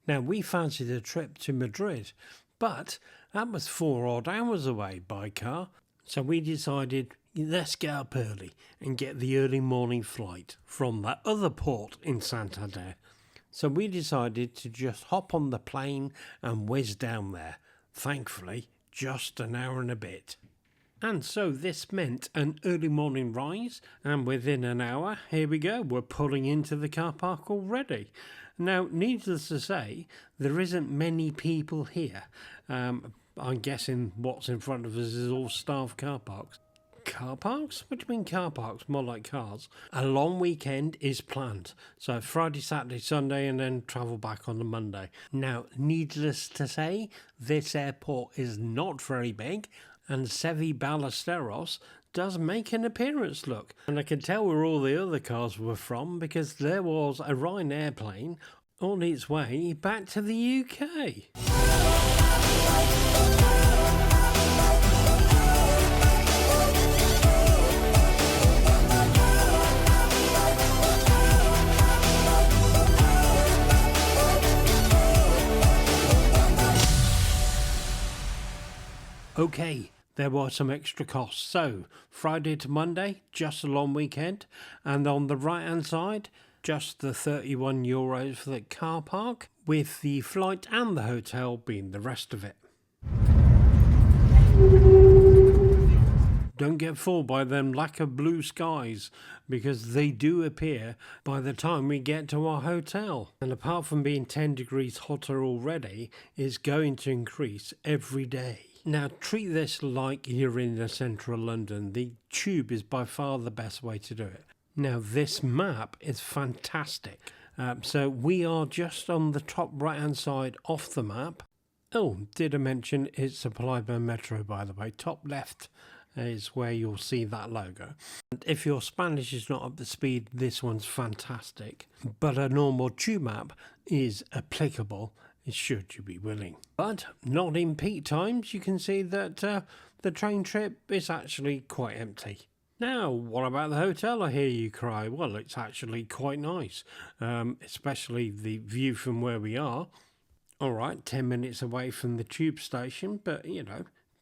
Now, we fancied a trip to Madrid, but that was 4 odd hours away by car. So we decided, let's get up early and get the early morning flight from that other port in Santander. So we decided to just hop on the plane and whiz down there. Thankfully, just an hour and a bit. And so this meant an early morning rise, and within an hour, here we go, we're pulling into the car park already. Now, needless to say, there isn't many people here. I'm guessing what's in front of us is all staff car parks. Car parks? What do you mean car parks? More like cars. A long weekend is planned. So Friday, Saturday, Sunday, and then travel back on the Monday. Now, needless to say, this airport is not very big, and Sevi Ballesteros does make an appearance, look. And I can tell where all the other cars were from because there was a Ryanair plane on its way back to the UK. Okay, there were some extra costs. So, Friday to Monday, just a long weekend. And on the right hand side, just the €31 for the car park, with the flight and the hotel being the rest of it. Don't get fooled by them lack of blue skies, because they do appear by the time we get to our hotel. And apart from being 10 degrees hotter already, it's going to increase every day. Now, treat this like you're in the central London. The tube is by far the best way to do it. Now, this map is fantastic. So we are just on the top right-hand side off the map. Oh, did I mention it's supplied by Metro, by the way. Top left is where you'll see that logo. And if your Spanish is not up to speed, this one's fantastic. But a normal tube map is applicable, should you be willing. But not in peak times. You can see that the train trip is actually quite empty. Now, what about the hotel, I hear you cry? Well, it's actually quite nice, especially the view from where we are. All right, 10 minutes away from the tube station, but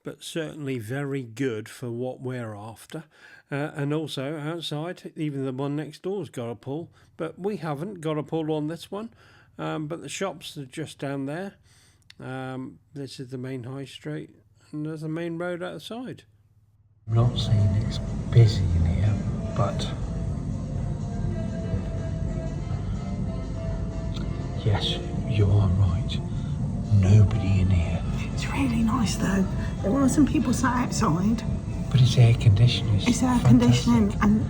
but certainly very good for what we're after. And also outside, even the one next door's got a pool, but we haven't got a pool on this one. But the shops are just down there. This is the main high street, and there's a main road outside. I'm not saying it's busy in here, but yes, you are right. Nobody in here. It's really nice though. There are some people sat outside. But it's air conditioning. It's air conditioning, and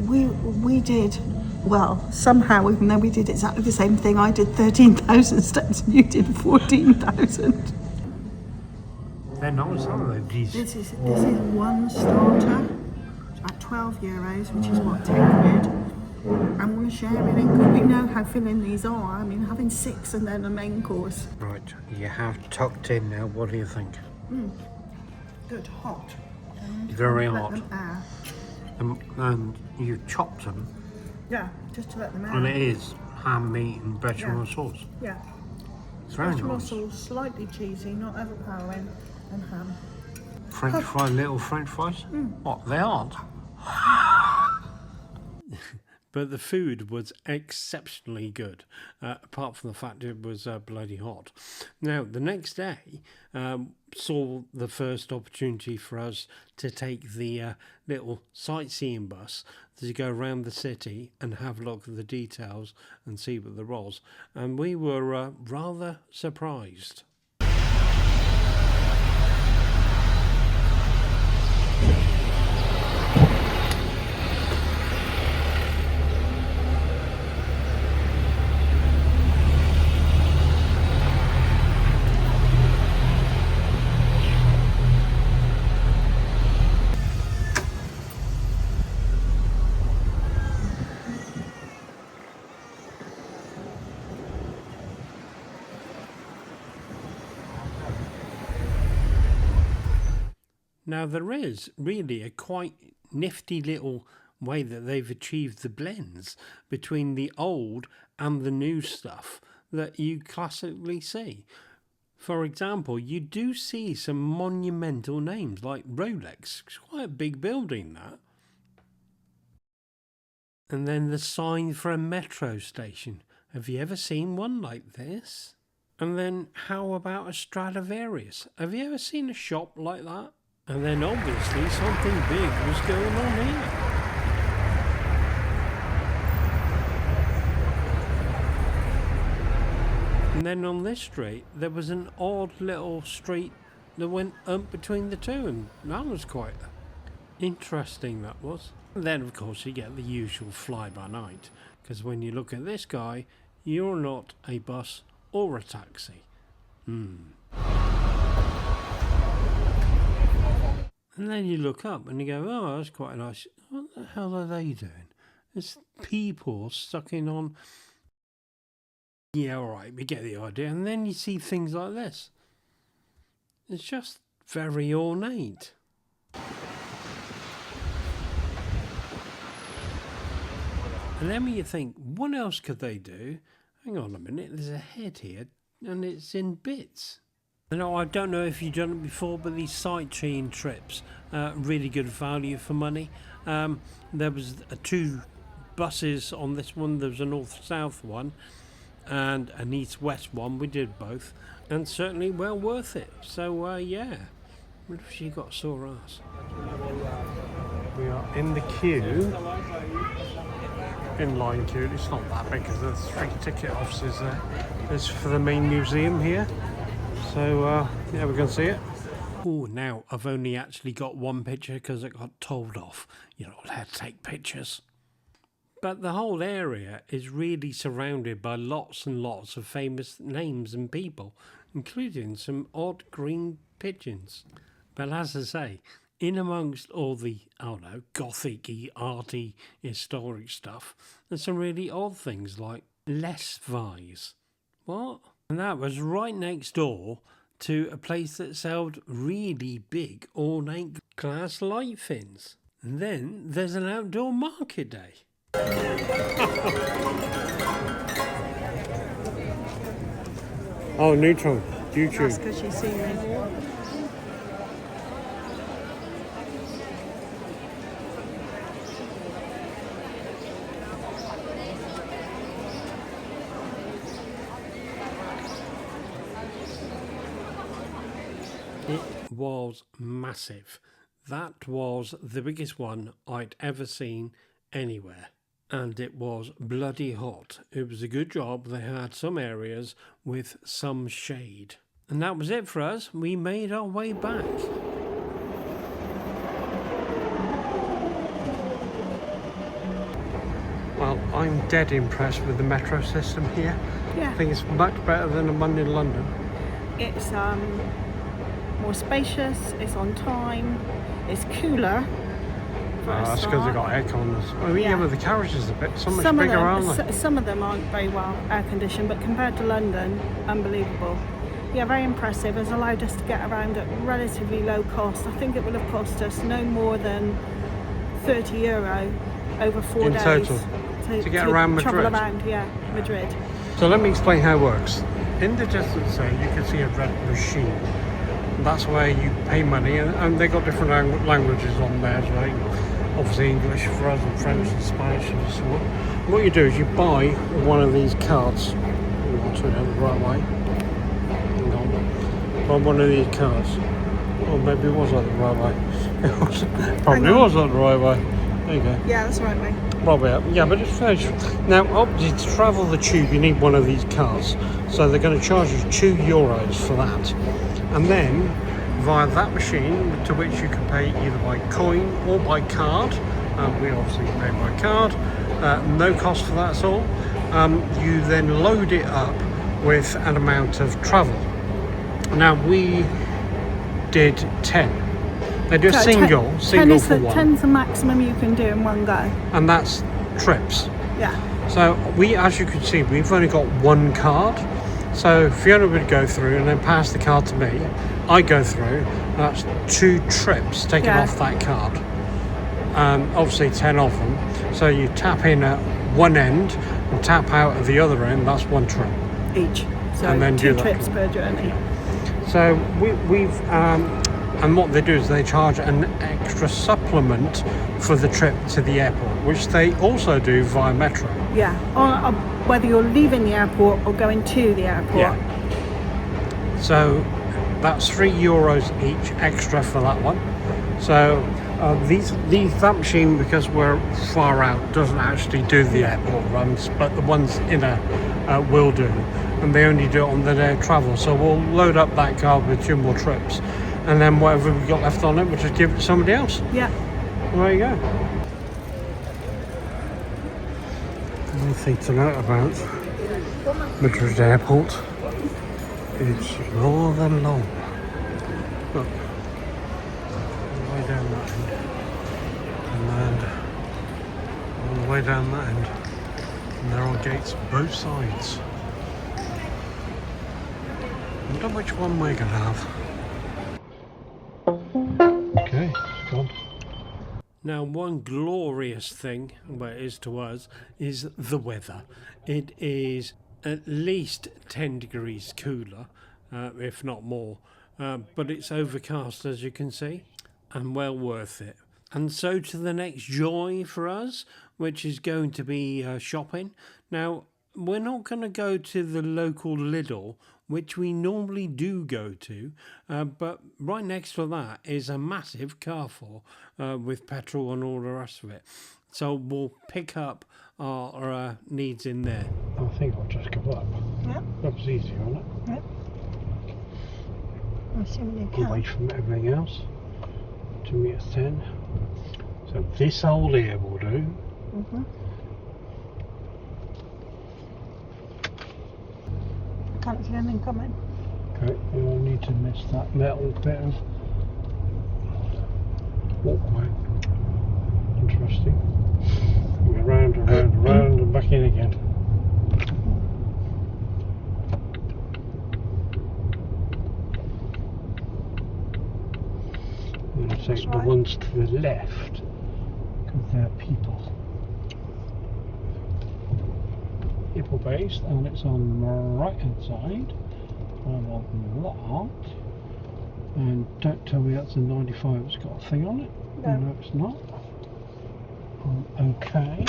we did. Well, somehow, even though we did exactly the same thing, I did 13,000 steps and you did 14,000. They're nice, aren't they? This is one starter at €12, which is what, 10 quid. And we're sharing it because we know how filling these are. I mean, having 6 and then a main course. Right, you have tucked in now. What do you think? Good, hot. Very let hot. them air. And you chopped them. Yeah, just to let them air. And it is ham, meat and bechamel sauce. Yeah. It's very Bechamel nice. sauce, slightly cheesy, not overpowering, and ham. French fry, little French fries? What, they aren't? But the food was exceptionally good, apart from the fact it was bloody hot. Now, the next day saw the first opportunity for us to take the little sightseeing bus to go around the city and have a look at the details and see what there was. And we were rather surprised. Now, there is really a quite nifty little way that they've achieved the blends between the old and the new stuff. that you classically see. For example, you do see some monumental names like Rolex. It's quite a big building, that. And then the sign for a metro station. Have you ever seen one like this? And then how about a Stradivarius? Have you ever seen a shop like that? And then obviously something big was going on here. And then on this street, there was an odd little street that went up between the two, and that was quite interesting, that was. And then, of course, you get the usual fly-by-night, because when you look at this guy, you're not a bus or a taxi. And then you look up and you go, oh, that's quite nice. What the hell are they doing? There's people sucking on. Yeah, all right, we get the idea. And then you see things like this. It's just very ornate. And then when you think, what else could they do? Hang on a minute, there's a head here, and it's in bits. Now, I don't know if you've done it before, but these sightseeing trips, really good value for money. There was 2 buses on this one. There was a north-south one and an east-west one. We did both, and certainly well worth it. So, yeah. What if she got sore ass? We are in the queue. Inline queue. It's not that big because there's 3 ticket offices there. It's for the main museum here. So, yeah, we're going to see it. Oh, now I've only actually got 1 picture because I got told off. You're not allowed to take pictures. But the whole area is really surrounded by lots and lots of famous names and people, including some odd green pigeons. But as I say, in amongst all the, I don't know, gothic-y, arty, historic stuff, there's some really odd things like Les Vies. What? And that was right next door to a place that sold really big ornate glass light fins. And then there's an outdoor market day. Oh, Neutron, YouTube. That's because you see me. It was massive. That was the biggest one I'd ever seen anywhere. And it was bloody hot. It was a good job they had some areas with some shade. And that was it for us. We made our way back. Well, I'm dead impressed with the metro system here. Yeah. I think it's much better than the one in London. It's more spacious, it's on time, it's cooler. That's because they've got aircon. Oh, yeah, but the carriages are a bit so much Some bigger, of them, aren't they? some of them aren't very well air conditioned, but compared to London, unbelievable. Yeah, very impressive. It's allowed us to get around at relatively low cost. I think it would have cost us no more than €30 over 4 days. In total? To get around Madrid? Travel around, yeah, Madrid. So let me explain how it works. In the distance there, you can see a red machine. That's where you pay money, and they've got different languages on there as well. Obviously English for us, and French and Spanish and so on. What you do is you buy one of these cards. You want to turn it the right way. Hang on. Buy one of these cards. Or maybe it was like the right way. It was, probably was like the right way. There you go. Yeah, that's right, mate. Probably, yeah, but it's fair. Now, obviously, to travel the tube, you need one of these cards. So they're going to charge you €2 for that. And then, via that machine, to which you can pay either by coin or by card, we obviously pay by card, no cost for that at all. You then load it up with an amount of travel. Now, we did 10. They do a single for one. 10's the maximum you can do in one go. And that's trips. Yeah. So we, as you can see, we've only got one card. So Fiona would go through and then pass the card to me. I go through. That's 2 trips taken off that card. Obviously 10 of them. So you tap in at one end and tap out at the other end. That's 1 trip. each. So And then do 2 that. trips per journey. So we've and what they do is they charge an extra supplement for the trip to the airport, which they also do via metro. Yeah, on whether you're leaving the airport or going to the airport. Yeah. So that's €3 each extra for that one. So that machine, because we're far out, doesn't actually do the airport runs, but the ones inner will do, and they only do it on the day of travel. So we'll load up that car with 2 more trips, and then whatever we got left on it, we'll just give it to somebody else. Yeah. Well, there you go. One thing to note about Madrid Airport, it's rather long. Look, all the way down that end, and then all the way down that end, and there are gates both sides. I wonder which one we're going to have. Okay, it's gone. Now, one glorious thing, well, it is to us, is the weather. It is at least 10 degrees cooler, if not more, but it's overcast, as you can see, and well worth it. And so to the next joy for us, which is going to be shopping. Now, we're not going to go to the local Lidl, which we normally do go to, but right next to that is a massive Carrefour with petrol and all the rest of it. So we'll pick up our needs in there. I think I'll just go up. Yeah. That was easy, wasn't it? Yeah. Assuming you can. Away from everything else. 2 meters 10. So this hole here will do. Mm-hmm. I can't see anything coming. Okay, you'll need to miss that metal bit of walkway. Interesting. Go round and round and round and back in again. I'm going to take the ones to the left because they're people based, and it's on the right hand side. I'm on that. And don't tell me that's a 95, it's got a thing on it. No, it's not. Okay.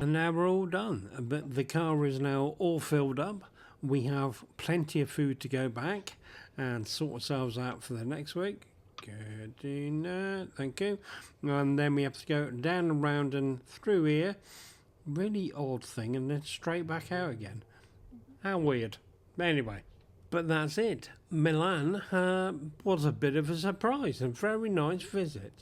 And now we're all done, but the car is now all filled up. We have plenty of food to go back and sort ourselves out for the next week. Good enough, thank you. And then we have to go down and round and through here. Really odd thing, and then straight back out again. How weird. Anyway, but that's it. Milan was a bit of a surprise and very nice visit.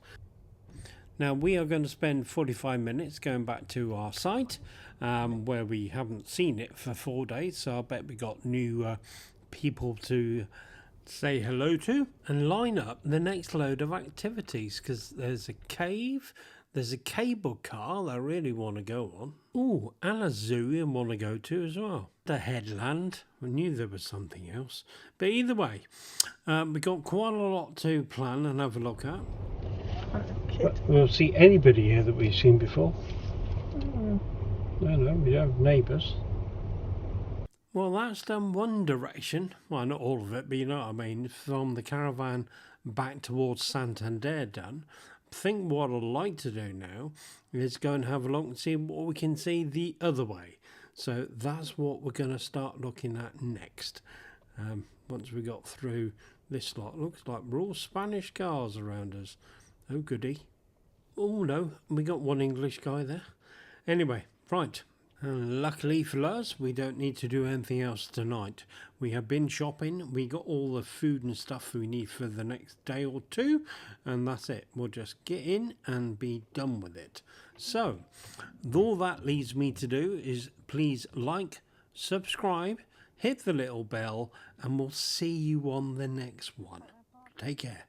Now we are going to spend 45 minutes going back to our site where we haven't seen it for 4 days, so I bet we got new people to say hello to and line up the next load of activities, because there's a cave, there's a cable car that I really want to go on. Oh, and a zoo I want to go to as well. The headland. I knew there was something else. But either way, we got quite a lot to plan and have a look at. But we'll see anybody here that we've seen before. No, we don't have neighbours. Well, that's done one direction. Well, not all of it, but you know what I mean. From the caravan back towards Santander done. I think what I'd like to do now is go and have a look and see what we can see the other way. So that's what we're going to start looking at next. Once we got through this lot. Looks like we're all Spanish cars around us. Oh goody. Oh no, we got one English guy there. Anyway, right. And luckily for us, we don't need to do anything else tonight. We have been shopping, we got all the food and stuff we need for the next day or two, and that's it. We'll just get in and be done with it. So, all that leaves me to do is please like, subscribe, hit the little bell, and we'll see you on the next one. Take care.